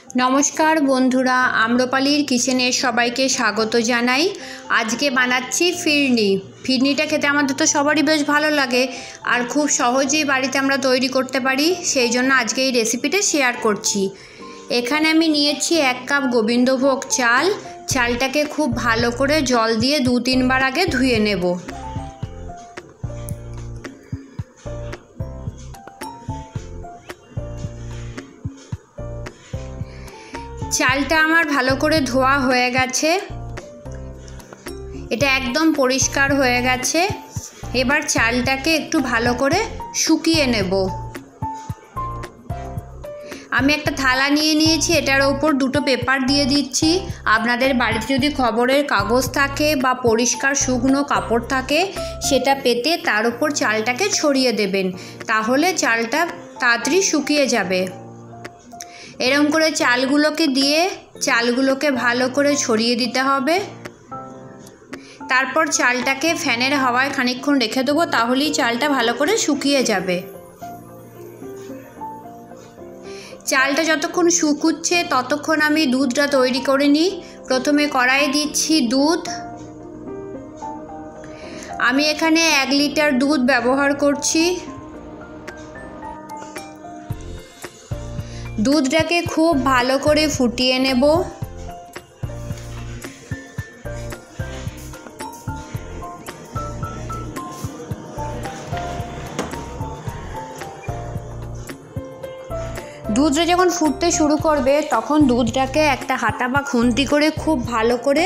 नमस्कार बंधुरा आम्रपालीर किचेने सबाइके स्वागत जानाई। आज के बानाচ্ছি फिरनी। फिरनीटा खेते आमादेर तो सबारই बेश भालो लागे और खूब सहजेই बाड़ीते आमरा तैरी करते पारी, सेई जोन्नो आजके এই रेसिपिटा शेयर करছি। एखाने आमी निয়েছি 1 কাপ गोविंदभोग चाल। चालटाके खूब भालो करे जल दिए 2-3 बार आगे धुए नेब। चालटा आमार भालो करे धोया हये गेछे, एटा एकदम परिष्कार हये गेछे। एबार चालटाके एकटू भालो करे शुकिये नेब। आमी एकटा थाला निये निয়েছি, एटार ओपर दुटो पेपार दिए दिচ্ছি। आपनादेर बाड़ीते जोदि खबरेर कागज थाके बा परिष्कार शुकनो कापड़ थाके सेटा पेते तार ओपर चालटाके छड़िए देबेन, ताहले चालटा ताड़ाताड़ी शुकिये जाबे। एरकम करे चालगुलोके दिए चालगुलोके भालो करे छड़िए दिते होबे। तारपर चालटाके फैनेर हावाय खानिकक्षण रेखे देबो, ताहलेई चालटा भालो करे शुकिये जाबे। चालटा जतक्षण शुकुच्छे ततक्षण आमी दूधटा तैरी करे निई। प्रथमे कड़ाइये दिচ্ছি दूध। आमी एखाने 1 लिटार दूध व्यवहार करছি। दूधटाके खूब भालो करे फुटिয়ে नेब। दूधटा যখন ফুটতে শুরু করবে তখন দুধটাকে একটা হাতা বা খুন্তি করে খুব ভালো করে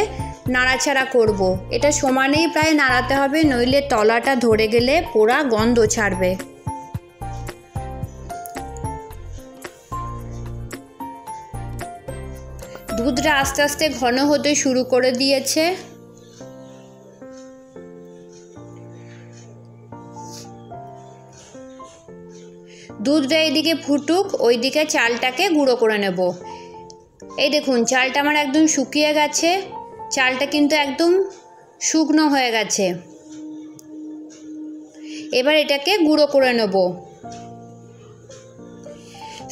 নাড়াচাড়া করব। এটা সমানেই প্রায় নাড়াতে হবে, নইলে তলাটা ধরে গেলে পোড়া গন্ধ ছাড়বে। दूधटा आस्ते आस्ते घन होते शुरू करे दिएছে। दूधटा एदिके फुटुक, ओइदिके चालटाके गुঁড়ো करे नेब। এই দেখুন চালটা আমার একদম শুকিয়ে গেছে। চালটা কিন্তু একদম শুকনো হয়ে গেছে। এবার এটাকে গুঁড়ো করে নেব।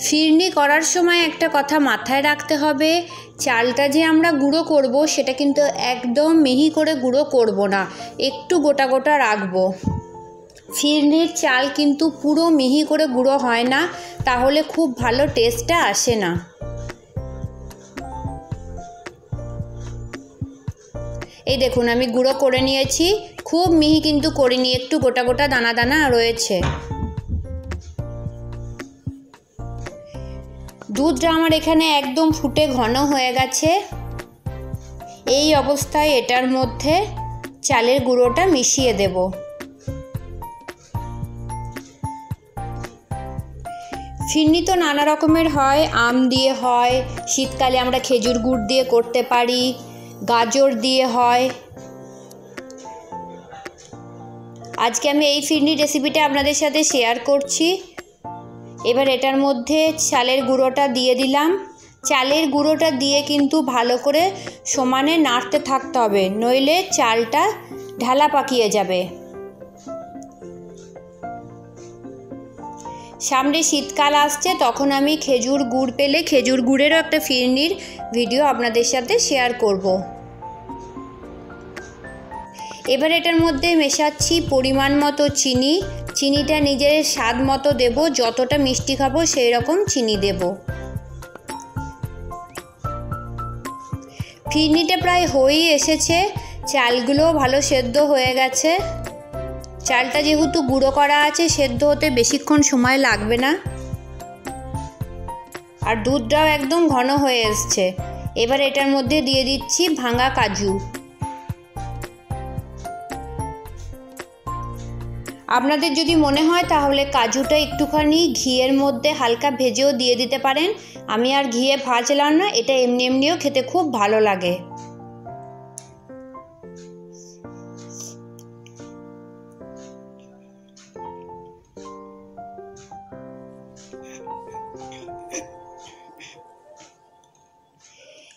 फिरनी करार समय एक कथा माथाय राखते होबे, चालटा जे आमरा गुঁড়ো करब सेटा किन्तु एकदम मिहि करे गुঁড়ো करब ना, एकटू गोटा गोटा राखबो। फिरनिर चाल किन्तु पुरो मिहि करे गुঁড়ো हय ना, ताहले खूब भालो टेस्टटा आसे ना। এই দেখুন আমি গুঁড়ো করে নিয়েছি, খুব মিহি কিন্তু করিনি, একটু গোটা গোটা দানা দানা রয়েছে। दूधटा आमार एखाने एकदम फुटे घन हये गेछे। এই অবস্থায় এটার মধ্যে চালের গুঁড়োটা মিশিয়ে দেব। ফিরনি তো নানা রকমের হয়, আম দিয়ে হয়, শীতকালে আমরা খেজুর গুড় দিয়ে করতে পারি, গাজর দিয়ে হয়। আজকে আমি এই ফিরনি রেসিপিটা আপনাদের সাথে শেয়ার করছি। এবার এটার মধ্যে চালের গুঁড়োটা দিয়ে দিলাম। চালের গুঁড়োটা দিয়ে কিন্তু ভালো করে সমানে নাড়তে থাকতে হবে, নইলে চালটা ঢালা পাকিয়ে যাবে। সামনে শীতকাল আসছে, তখন আমি খেজুর গুড় পেলে খেজুর গুড়েরও একটা ফিরনির ভিডিও আপনাদের সাথে শেয়ার করব। এবার এটার মধ্যে মেশাচ্ছি পরিমাণ মতো চিনি। চিনিটা নিজের স্বাদ মতো দেব, যতটা মিষ্টি খাবো সেই রকম চিনি দেব। ফিরনিটা প্রায় হয়েই এসেছে, চালগুলো ভালো সেদ্ধ হয়ে গেছে। চালটা যেহেতু গুঁড়ো করা আছে সেদ্ধ হতে বেশিক্ষণ সময় লাগবে না। আর দুধটাও একদম ঘন হয়ে এসছে। এবার এটার মধ্যে দিয়ে দিচ্ছি ভাঙা কাজু। আপনাদের যদি মনে হয় তাহলে কাজুটা একটুখানি ঘিয়ের মধ্যে হালকা ভেজেও দিয়ে দিতে পারেন। আমি আর ঘিয়ে ভাজলাম না, এটা এমনি এমনিও খেতে খুব ভালো লাগে।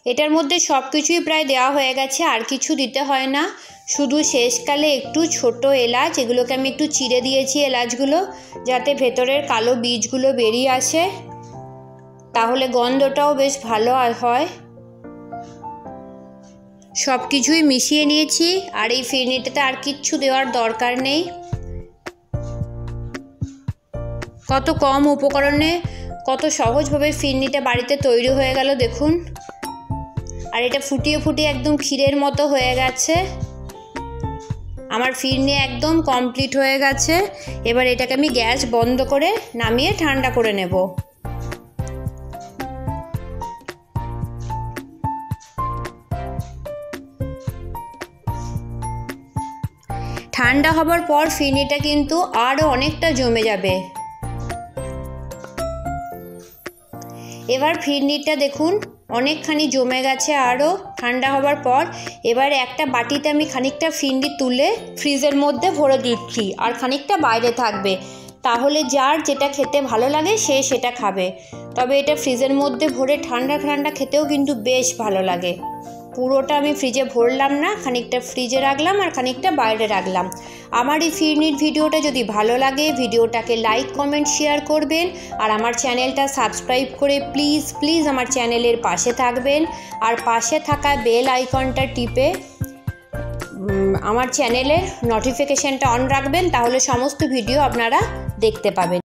এটার মধ্যে সব কিছুই প্রায় দেওয়া হয়ে গেছে, আর কিছু দিতে হয় না। শুধু শেষকালে একটু ছোট এলাচ, এগুলোকে আমি একটু চিড়ে দিয়েছি এলাচগুলো, যাতে ভেতরের কালো বীজগুলো বেরিয়ে আসে। তাহলে গন্ধটাও বেশ ভালো হয়। সব কিছুই মিশিয়ে নিয়েছি, আর এই ফিরনিটাতে আর কিচ্ছু দেওয়ার দরকার নেই। কত কম উপকরণে কত সহজভাবে ফিরনিটা বাড়িতে তৈরি হয়ে গেল দেখুন। আর এটা ফুটিয়ে ফুটিয়ে একদম ক্ষীরের মতো হয়ে গেছে। আমার ফিরনি একদম কমপ্লিট হয়ে গেছে। এবার এটাকে আমি গ্যাস বন্ধ করে নামিয়ে ঠান্ডা করে নেব। ঠান্ডা হবার পর ফিরনিটা কিন্তু আরও অনেকটা জমে যাবে। এবার ফিরনিটা দেখুন অনেকখানি জমে গেছে আরও ঠান্ডা হবার পর। এবার একটা বাটিতে আমি খানিকটা ফিরনি তুলে ফ্রিজের মধ্যে ভরে দিচ্ছি, আর খানিকটা বাইরে থাকবে। তাহলে যার যেটা খেতে ভালো লাগে সে সেটা খাবে। তবে এটা ফ্রিজের মধ্যে ভরে ঠান্ডা ঠান্ডা খেতেও কিন্তু বেশ ভালো লাগে। পুরোটা আমি ফ্রিজে ভরলাম না, খানিকটা ফ্রিজে রাখলাম আর খানিকটা বাইরে রাখলাম। আমার এই ফিরনির ভিডিওটা যদি ভালো লাগে ভিডিওটাকে লাইক কমেন্ট শেয়ার করবেন, আর আমার চ্যানেলটা সাবস্ক্রাইব করে প্লিজ প্লিজ আমার চ্যানেলের পাশে থাকবেন। আর পাশে থাকা বেল আইকনটা টিপে আমার চ্যানেলের নোটিফিকেশানটা অন রাখবেন, তাহলে সমস্ত ভিডিও আপনারা দেখতে পাবেন।